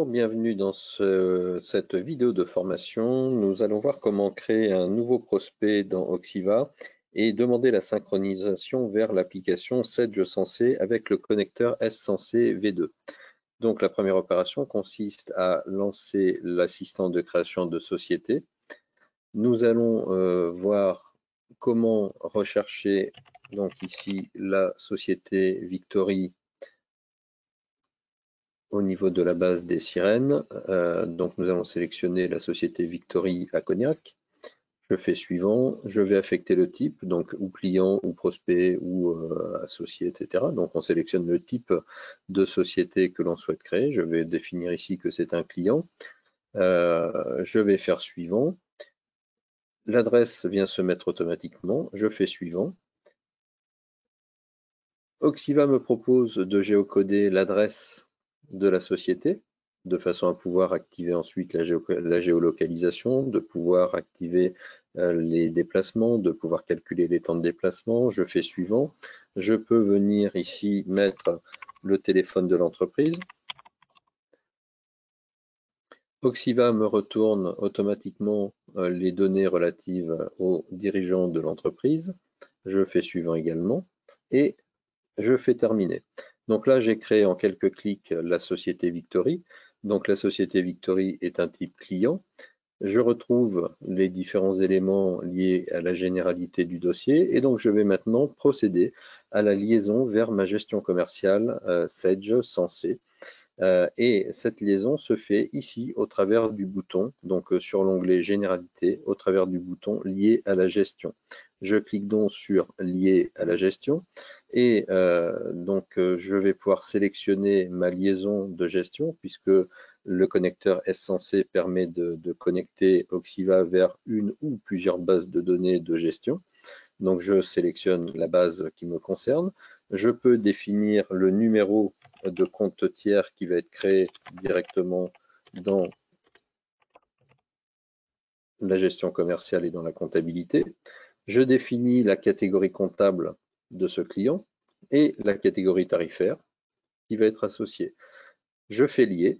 Bienvenue dans cette vidéo de formation. Nous allons voir comment créer un nouveau prospect dans Oxiva et demander la synchronisation vers l'application Sedge Sensé avec le connecteur S-Sensé V2. Donc la première opération consiste à lancer l'assistant de création de société. Nous allons voir comment rechercher donc ici la société Victory au niveau de la base des sirènes. Donc nous allons sélectionner la société Victory à Cognac. Je fais suivant, je vais affecter le type, donc ou client, ou prospect, ou associé, etc. Donc on sélectionne le type de société que l'on souhaite créer. Je vais définir ici que c'est un client. Je vais faire suivant. L'adresse vient se mettre automatiquement. Je fais suivant. Oxiva me propose de géocoder l'adresse de la société de façon à pouvoir activer ensuite la géolocalisation, de pouvoir activer les déplacements, de pouvoir calculer les temps de déplacement. Je fais suivant. Je peux venir ici mettre le téléphone de l'entreprise. Oxiva me retourne automatiquement les données relatives aux dirigeants de l'entreprise. Je fais suivant également et je fais terminer. Donc là, j'ai créé en quelques clics la société Victory. Donc la société Victory est un type client. Je retrouve les différents éléments liés à la généralité du dossier et donc je vais maintenant procéder à la liaison vers ma gestion commerciale Sedge Sensé. Et cette liaison se fait ici au travers du bouton, donc sur l'onglet Généralité, au travers du bouton Lié à la gestion. Je clique donc sur Lié à la gestion et je vais pouvoir sélectionner ma liaison de gestion puisque le connecteur S-Sensé permet de connecter Oxiva vers une ou plusieurs bases de données de gestion. Donc je sélectionne la base qui me concerne. Je peux définir le numéro de compte tiers qui va être créé directement dans la gestion commerciale et dans la comptabilité. Je définis la catégorie comptable de ce client et la catégorie tarifaire qui va être associée. Je fais lier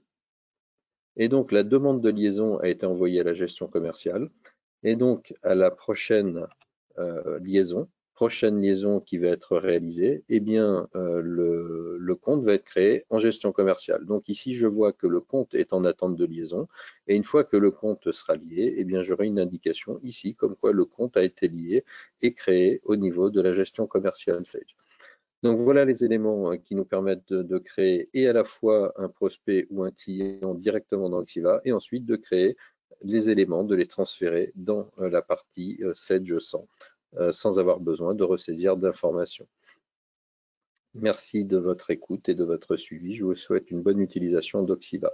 et donc la demande de liaison a été envoyée à la gestion commerciale et donc à la prochaine liaison qui va être réalisée, eh bien, le compte va être créé en gestion commerciale. Donc ici, je vois que le compte est en attente de liaison et une fois que le compte sera lié, eh bien, j'aurai une indication ici comme quoi le compte a été lié et créé au niveau de la gestion commerciale Sage. Donc voilà les éléments qui nous permettent de créer et à la fois un prospect ou un client directement dans Oxiva et ensuite de créer les éléments, de les transférer dans la partie Sedge sans avoir besoin de ressaisir d'informations. Merci de votre écoute et de votre suivi. Je vous souhaite une bonne utilisation d'Oxiva.